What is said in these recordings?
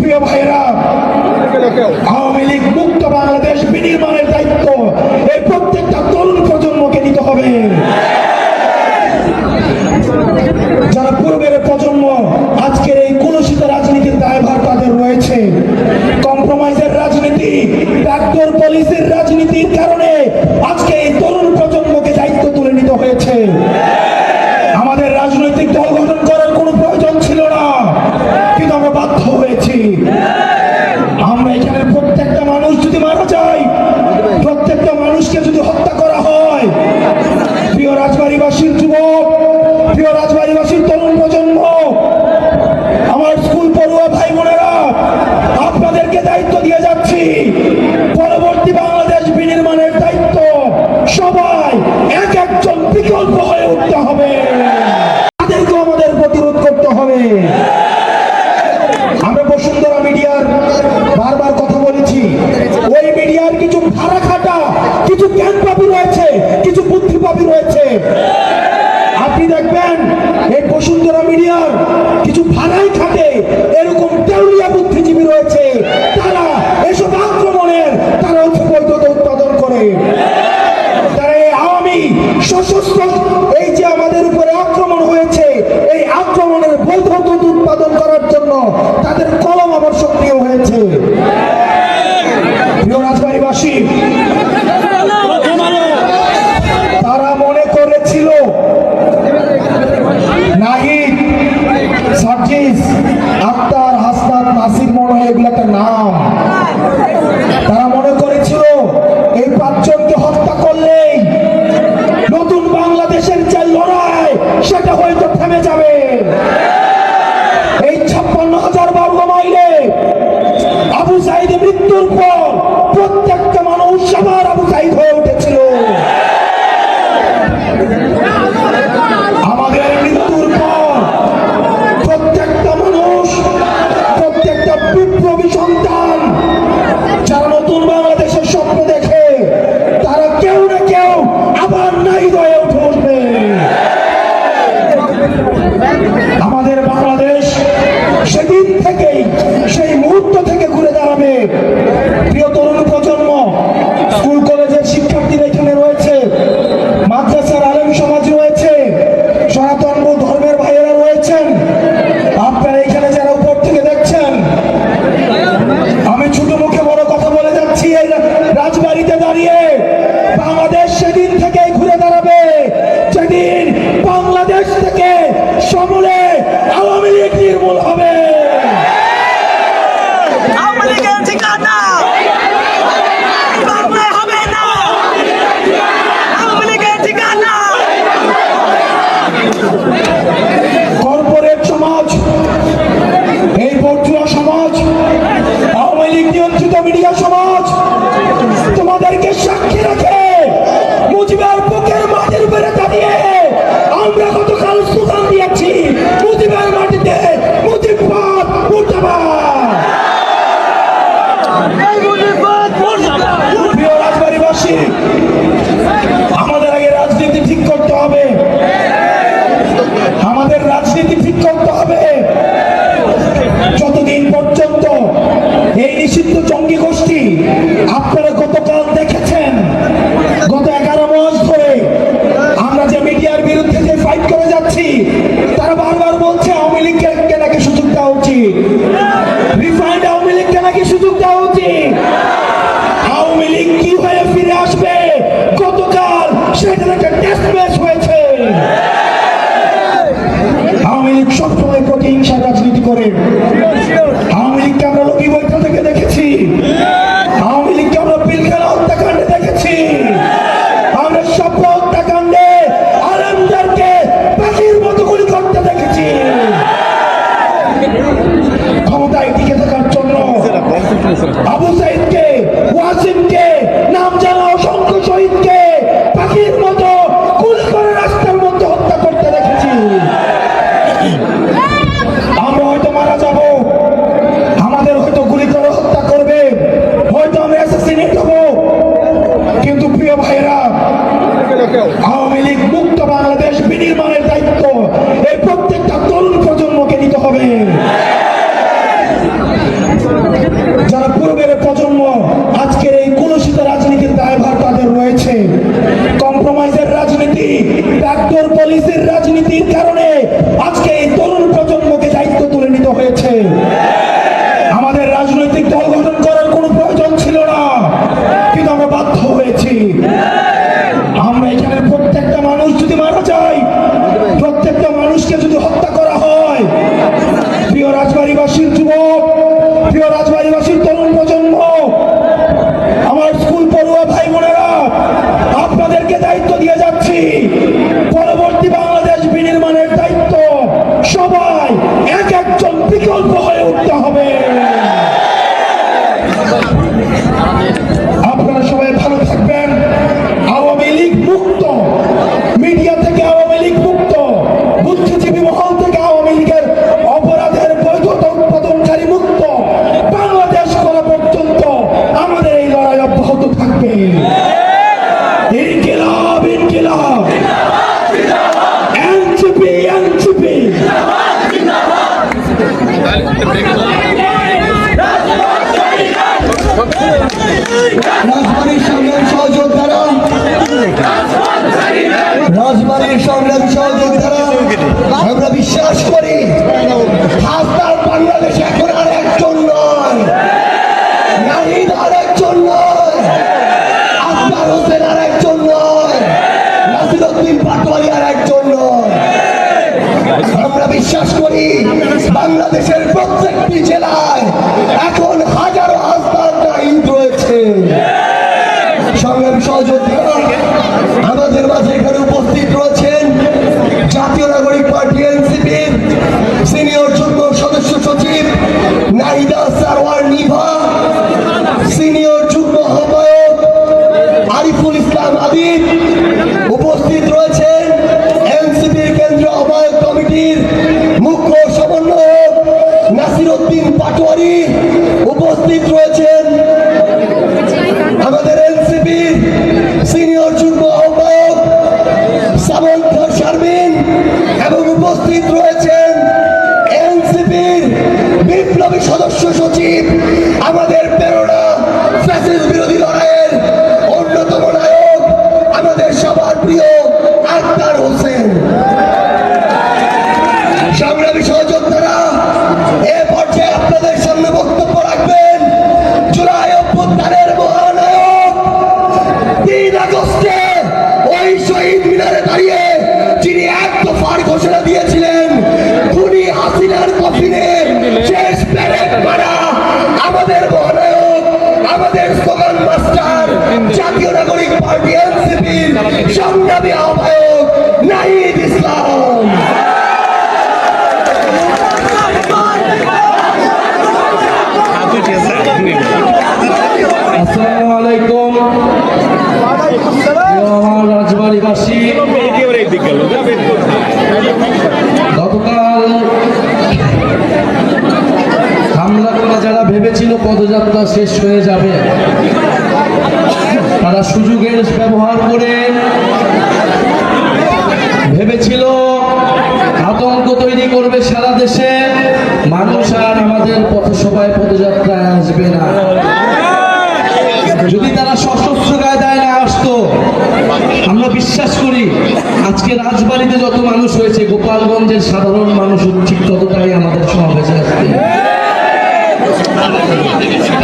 প্রিয় ভাইরা, আওয়ামী লীগ মুক্ত বাংলাদেশ বিনির্মাণের দায়িত্ব এই প্রত্যেকটা তরুণ প্রজন্মকে নিতে হবে। যারা পূর্বের প্রজন্ম, আজকের এই কলুষিত রাজনীতির দায়ভার তাদের রয়েছে। কম্প্রোমাইজের রাজনীতি, ব্যাকডোর পলিসির রাজনীতির কারণে আজকে এই তরুণ প্রজন্মকে দায়িত্ব তুলে নিতে হয়েছে। আমাদের রাজনৈতিক দল গঠন করার কোনো প্রয়োজন ছিল না, কিন্তু আমরা বাধ্য হয়েছি। আমরা এখানে প্রত্যেকটা মানুষ যদি মারা যায়, প্রত্যেকটা মানুষকে যদি হত্যা করা হয়, প্রিয় রাজবাড়ীবাসীর যুবক, প্রিয় রাজবাড়ীবাসীর তরুণ প্রজন্ম, আমার স্কুল পড়ুয়া ভাই বোনেরা, আপনাদেরকে দায়িত্ব দিয়ে যাচ্ছি। পরবর্তী বাংলাদেশ বিনির্মাণের দায়িত্ব সবাই এক একজন বিকল্প হয়ে উঠতে হবে, তাদেরকে আমাদের প্রতিরোধ করতে হবে। আমরা বসুন্ধরা মিডিয়ার বারবার কথা বলেছি, ওই মিডিয়ার কিছু ভাড়া খাটা, কিছু জ্ঞানপাপী রয়েছে, কিছু বুদ্ধিপাপী রয়েছে। আপনি দেখবেন এই বসুন্ধরা মিডিয়ার কিছু ভাড়াই খাটে এরকম দেউলিয়া বুদ্ধিজীবী রয়েছে, তারা এসব আক্রমণের তারা বৈধতা উৎপাদন করে। তারা এই আওয়ামী সশস্ত্র এই যে আমাদের উপরে আক্রমণ হয়েছে, এই আক্রমণের বৈধতা উৎপাদন করার জন্য তাদের কলম আবার সক্রিয় হয়েছে। প্রিয় রাজবাড়ীবাসী, তারা মনে করেছিল নাহিদ, সার্জিস, আক্তার, হাসনাত, নাসির, মনে হয় এগুলো একটা নাম। তারা মনে করেছিল এই পাঁচজনকে হত্যা করলেই নতুন বাংলাদেশের যে লড়াই সেটা হয়তো থেমে যাবে। এই 56,000 বর্গ মাইলে আবু সাইদের মৃত্যুর পর প্রত্যেকটা মানুষ সবার আবু সাইদ হয়ে উঠেছিল। আমাদের মৃত্যুর পর প্রত্যেকটা মানুষ, প্রত্যেকটা বিপ্লবী সন্তান যারা নতুন বাংলাদেশের স্বপ্ন দেখে, তারা কেউ না কেউ আবার নাহিদ হয়ে উঠে উঠবে। আমাদের বাংলাদেশ সেদিন থেকেই, সেই মুহূর্ত থেকে ঘুরে দাঁড়াবে। প্রিয় তরুণ প্রজন্ম, স্কুল কলেজের শিক্ষার্থীরা এখানে রয়েছে, মাদ্রাসার আলেম সমাজ রয়েছে, সনাতন ধর্মের ভাইয়েরা রয়েছেন, আপনারা এখানে যারা উপর থেকে দেখছেন, আমি ছোট মুখে বড় কথা বলে যাচ্ছি, এই রাজবাড়িতে দাঁড়িয়ে বাংলাদেশ সেদিন থেকেই ঘুরে দাঁড়াবে যেদিন বাংলাদেশ থেকে সমূলে আওয়ামী লীগ নির্মূল হবে। কর্পোরেট সমাজ, এই বর্জুয়া সমাজ, আওয়ামী লীগ নিয়ন্ত্রিত মিডিয়া সমাজ তোমাদেরকে সাক্ষী রাখে মুজিবের বুকের মাটির উপরে দাঁড়িয়ে আমরা গতকাল স্লোগান দিয়েছি, মুজিবের মাটিতে মুজিববাদ মুর্দাবাদ। প্রিয় রাজবাড়ীবাসী, আমাদের আগে রাজনীতি ঠিক করতে হবে, আমাদের রাজনীতি ঠিক করতে হবে। যতদিন পর্যন্ত এই নিষিদ্ধ জঙ্গি গোষ্ঠী, আপনারা গতকাল দেখেছেন পূর্বের প্রজন্ম আজকের এই কলুষিত রাজনীতির দায়ভার তাদের রয়েছে। কম্প্রোমাইজের রাজনীতি, ব্যাকডোর পলিসির রাজনীতির কারণে আজকে এই তরুণ প্রজন্মকে দায়িত্ব তুলে নিতে হয়েছে। আমাদের রাজনৈতিক দল গঠন করার কোনো প্রয়োজন ছিল না, কিন্তু আমরা বাধ্য হয়েছি। আমরা এখানে প্রত্যেকটা মানুষ যদি মারা যায়, প্রত্যেকটা মানুষকে যদি হত্যা করা হয়, প্রিয় রাজবাড়ীবাসীর যুবক, প্রিয় রাজবাড়ীবাসীর তরুণ প্রজন্ম, আমার স্কুল পড়ুয়া ভাই বোনেরা, আপনাদেরকে দায়িত্ব দিয়ে যাচ্ছি। পরবর্তী বাংলাদেশ বিনির্মাণের দায়িত্ব সবাই এক একজন বিকল্প হয়ে উঠতে হবে। আপনারা সবাই ভালো থাকবেন। আওয়ামী লীগ মুক্ত, মিডিয়া থেকে আওয়ামী লীগ মুক্ত, বুদ্ধিজীবী মহল থেকে আওয়ামী লীগের অপরাধের বৈধতা উৎপাদনকারী মুক্ত বাংলাদেশ করা পর্যন্ত আমাদের এই লড়াই অব্যাহত থাকবে। ইনকিলাব, ইনকিলাব, এনসিপি, এনসিপি। রাজবাড়ির সংগ্রামী সহযোদ্ধারা, রাজবাড়ির সংগ্রামী সহযোদ্ধারা, আমরা বিশ্বাস করি হাসদার বাংলাদেশ এখন আর একজন নয়, নাহিদ আর একজন নয়, আকবর হোসেন আর একজন নয়, নাসিরউদ্দিন পাটোয়ারি আর একজন নয়। আমরা বিশ্বাস করি বাংলাদেশের প্রত্যেকটি জেলায় এখন হাজারো হাসদার নাহিদ রয়েছে। সংগ্রামী সহযোদ্ধারা, আমাদের মাঝে এখানে উপস্থিত রয়েছেন জাতীয় নাগরিক পার্টি এনসিপির সিনিয়র যুগ্ম সদস্য সচিব নাহিদা সারওয়ার নিভা, সিনিয়র যুগ্ম আহ্বায়ক আরিফুল ইসলাম আদিব, উপস্থিত রয়েছেন এনসিপির কেন্দ্রীয় আহ্বায়ক কমিটির মুখ্য সমন্বয়ক নাসিরউদ্দিন পাটোয়ারি, উপস্থিত রয়েছেন আমাদের এনসিপির সিনিয়র যুগ্ম আহ্বায়ক সামন্ত শারমিন, এবং উপস্থিত রয়েছেন এনসিপির বিপ্লবী সদস্য সচিব, আমাদের প্রেরণা ফ্যাসিস্ট বিরোধী লড়াইয়ের অন্যতম নায়ক, আমাদের সবার প্রিয় আকবর হোসেন। সংগ্রামী সহযোদ্ধারা, এ পর্যায়ে আপনাদের সামনে বক্তব্য রাখবেন জুলাই অভ্যুত্থানের মহানায়ক, 3 আগস্টে ওই শহীদ মিনারে দাঁড়িয়ে যিনি এক দফার ঘোষণা দিয়েছিলেন, খুনি হাসিনার কফিনে শেষ প্যারেড মারা আমাদের মহানায়ক, আমাদের স্লোগান মাস্টার, জাতীয় নাগরিক পার্টি এনসিপির সংগ্রামী আহ্বায়ক নাহিদ ইসলাম। আসসালামু আলাইকুম। আমার রাজবাড়ীবাসী, গতকাল হামলা করে যারা ভেবেছিল পদযাত্রা শেষ হয়ে যাবে, তারা সুযোগের ব্যবহার করে ভেবেছিল আতঙ্ক তৈরি করবে সারা দেশে, মানুষ আর আমাদের পথসভায় পদযাত্রায় আসবে না। যদি তারা সশস্ত্র কায়দায় না আসতো, আমরা বিশ্বাস করি আজকে রাজবাড়িতে যত মানুষ হয়েছে, গোপালগঞ্জের সাধারণ মানুষ ঠিক ততটাই আমাদের সমাবেশে আসবে।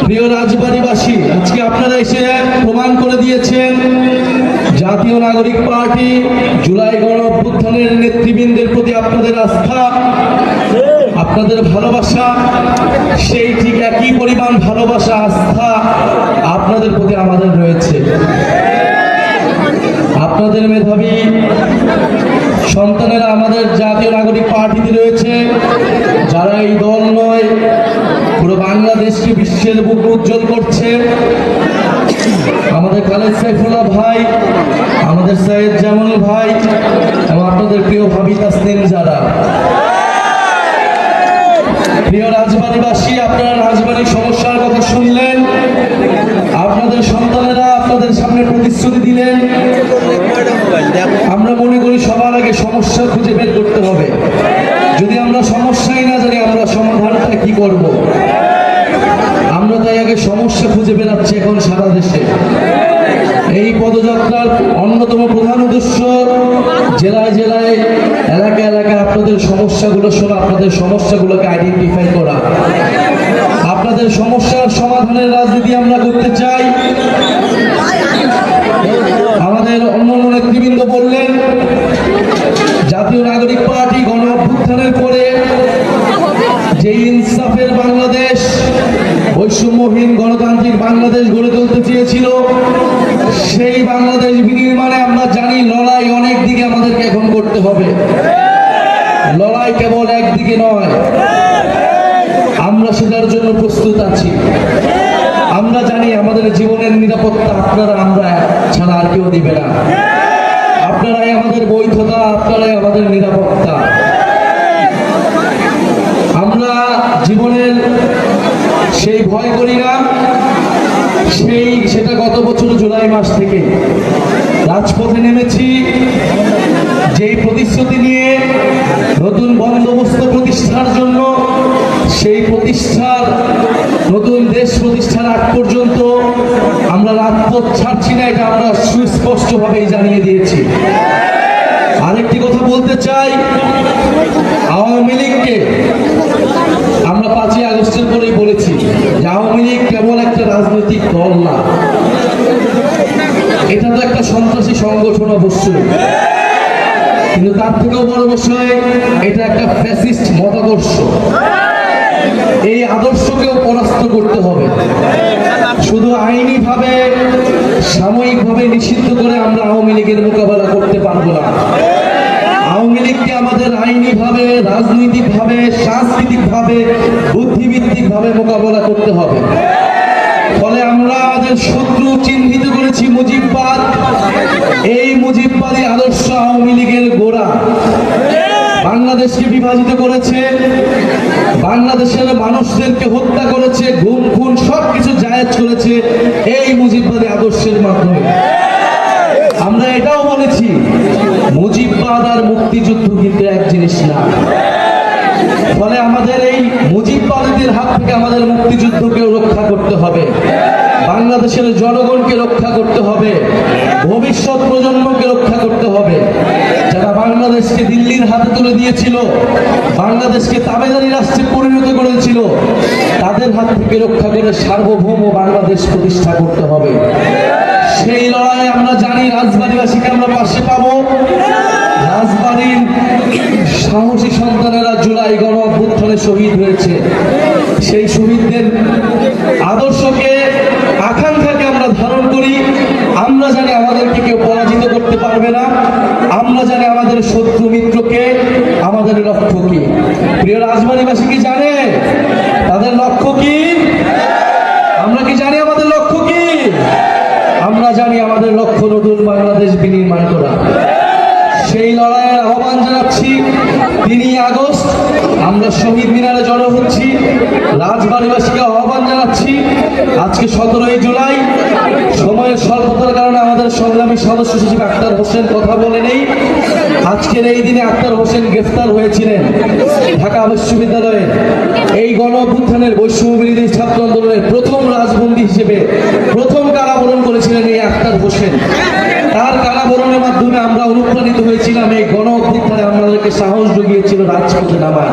প্রিয় রাজবাড়ীবাসী, আজকে আপনারা এসে প্রমাণ করে দিয়েছেন জাতীয় নাগরিক পার্টি, জুলাই গণ অভ্যুত্থানের নেতৃবৃন্দের প্রতি আপনাদের আস্থা, আপনাদের ভালোবাসা, সেই ঠিক একই পরিমাণ ভালোবাসা, আস্থা আপনাদের প্রতি আমাদের রয়েছে। আপনাদের মেধাবী সন্তানেরা আমাদের জাতীয় নাগরিক পার্টিতে রয়েছে, যারা এই দল নয় পুরো বাংলাদেশকে বিশ্বের বুক উজ্জ্বল করছে। আমাদের খালেদ সাইফুল্লাহ ভাই, আমাদের সৈয়দ জামাল ভাই, এবং আপনাদের প্রিয় ভাবি তাসনিম যারা। প্রিয় রাজবাড়ীবাসী, আপনারা রাজবাড়ির সমস্যার কথা শুনলেন, আপনাদের সন্তানেরা আপনাদের সামনে প্রতিশ্রুতি দিলেন। আমরা মনে করি সবার আগে সমস্যা খুঁজে বের করতে হবে। যদি আমরা সমস্যাই না জানি, আমরা সমাধানটা কি করব? আমরা তাই আগে সমস্যা খুঁজে বেড়াচ্ছে এখন সারা দেশে। এই পদযাত্রার অন্যতম প্রধান উদ্দেশ্য জেলায় জেলায়, এলাকায় এলাকায় আপনাদের সমস্যাগুলো শোনা, আপনাদের সমস্যাগুলোকে আইডেন্টিফাই করা। আপনাদের সমস্যার সমাধানের রাজনীতি আমরা করতে চাই। আমাদের অন্য নেতৃবৃন্দ বললেন, জাতীয় নাগরিক পার্টি গণ অভ্যুত্থানের পরে যে ইনসাফের বাংলাদেশ, বৈষম্যহীন গণতান্ত্রিক বাংলাদেশ গড়ে তুলতে চেয়েছিল, সেই বাংলাদেশ বিনির্মাণে আমরা জানি লড়াই অনেক দিকে আমাদেরকে এখন করতে হবে। লড়াই কেবল একদিকে নয়, আমরা সেটার জন্য প্রস্তুত আছি। আমরা জানি আমাদের জীবনের নিরাপত্তা আপনারা, আমরা ছাড়া আর কেউ দিবে না। আপনারাই আমাদের বৈধতা, আপনারাই আমাদের নিরাপত্তা। আমরা জীবনের সেই ভয় করি না, সেটা গত বছর জুলাই মাস থেকে রাজপথে নেমেছি যেই প্রতিশ্রুতি নিয়ে নতুন বন্দোবস্ত প্রতিষ্ঠার জন্য। সেই প্রতিষ্ঠার, নতুন দেশ প্রতিষ্ঠার আগ পর্যন্ত আমরা রাজপথ ছাড়ছি না, এটা আমরা সুস্পষ্টভাবেই জানিয়ে দিয়েছি। আরেকটি কথা বলতে চাই, আওয়ামী লীগকে আমরা 5ই আগস্টের পরেই বলেছি যে আওয়ামী লীগ কেবল একটা রাজনৈতিক দল না, এটা তো একটা সন্ত্রাসী সংগঠন অবশ্যই, কিন্তু তার থেকেও বড় বিষয় এটা একটা ফ্যাসিস্ট মতাদর্শ। এই আদর্শকেও পরাস্ত করতে হবে। শুধু আইনিভাবে, সাময়িকভাবে নিষিদ্ধ করে আমরা আওয়ামী লীগের মোকাবেলা করতে পারবো না। আওয়ামী লীগকে আমাদের আইনিভাবে, রাজনৈতিকভাবে, সাংস্কৃতিকভাবে, বুদ্ধিভিত্তিকভাবে মোকাবেলা করতে হবে। ফলে আমরা আমাদের শত্রু চিহ্নিত করেছি মুজিববাদ। এই মুজিববাদী আদর্শ আওয়ামী লীগের গোড়া। বাংলাদেশকে বিভাজিত করেছে, বাংলাদেশের মানুষদেরকে হত্যা করেছে, গুম খুন সবকিছু জায়েজ করেছে এই মুজিববাদী আদর্শের মাধ্যমে। আমরা এটাও বলেছি মুজিববাদ আর মুক্তিযুদ্ধ কিন্তু এক জিনিস না। ফলে আমাদের এই মুজিববাদীদের হাত থেকে আমাদের মুক্তিযুদ্ধকেও রক্ষা করতে হবে, বাংলাদেশের জনগণকে রক্ষা করতে হবে, ভবিষ্যৎ প্রজন্মকে রক্ষা করতে হবে। যারা বাংলাদেশকে দিল্লির হাতে তুলে দিয়েছিল, বাংলাদেশকে তাবেদারি রাষ্ট্রে পরিণত করেছিল, তাদের হাত থেকে রক্ষা করে সার্বভৌম বাংলাদেশ প্রতিষ্ঠা করতে হবে। সেই লড়াই আমরা জানি, রাজবাড়ীবাসীকে আমরা পাশে পাবো। রাজবাড়ীর সাহসী সন্তানেরা জুলাই গণ অভ্যুত্থানে শহীদ হয়েছে। সেই শহীদদের আদর্শকে, আকাঙ্ক্ষাকে আমরা ধারণ করি। আমরা জানি আমাদেরকে কেউ পরাজিত করতে পারবে না। আমরা জানি আমাদের শত্রু মিত্রকে, আমাদের লক্ষ্য কি। প্রিয় রাজবাড়ীবাসী কি জানে তাদের লক্ষ্য কি? আমরা কি জানি আমাদের লক্ষ্য কি? আমরা জানি আমাদের লক্ষ্য নতুন বাংলাদেশ বিনির্মাণ করা। সেই লড়াইয়ের আহ্বান জানাচ্ছি। 3 আগস্ট আমরা শহীদ মিনারে জড়ো হচ্ছি, রাজবাড়ীবাসীকে আহ্বান জানাচ্ছি। আজকে 17ই জুলাই, সময়ের স্বল্পতার কারণে আমাদের সংগ্রামী সদস্য সচিব আক্তার হোসেন কথা বলে নেই। আজকের এই দিনে আক্তার হোসেন গ্রেফতার হয়েছিলেন ঢাকা বিশ্ববিদ্যালয়ে। এই গণ অভ্যুত্থানের বৈষম্য বিরোধী ছাত্র আন্দোলনের প্রথম রাজবন্দী হিসেবে প্রথম কারাবরণ করেছিলেন এই আক্তার হোসেন। তার কারাবরণের মাধ্যমে আমরা অনুপ্রাণিত হয়েছিলাম। এই গণ অভ্যুত্থানে আমাদেরকে সাহস জুগিয়েছিল রাজপথে নামার।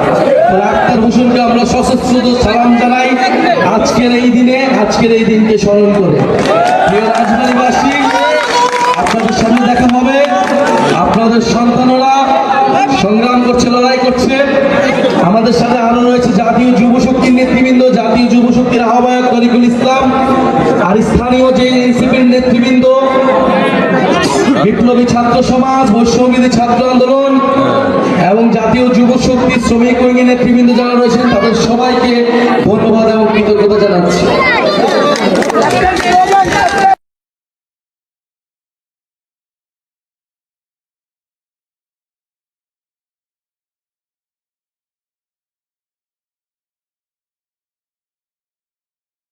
আক্তার হোসেনকে আমরা সশস্ত্র সালাম জানাই আজকের এই দিনে, আজকের এই দিনকে স্মরণ করে। প্রিয় রাজবাড়ীবাসী, আপনাদের সামনে দেখা হবে। আপনাদের সন্তানরা সংগ্রাম করছে, লড়াই করছে। আমাদের সাথে আরো রয়েছে জাতীয় যুব শক্তির নেতৃবৃন্দ, জাতীয় যুব শক্তির আহ্বায়ক তরিকুল ইসলাম, আর স্থানীয় যে এনসিপির নেতৃবৃন্দ, বিপ্লবী ছাত্র সমাজ, বৈষম্যবিরোধী ছাত্র আন্দোলন এবং জাতীয় যুব শক্তি শ্রমিক ঐক্যের নেতৃবৃন্দ যারা রয়েছেন, তাদের সবাইকে ধন্যবাদ এবং কৃতজ্ঞতা জানাচ্ছি।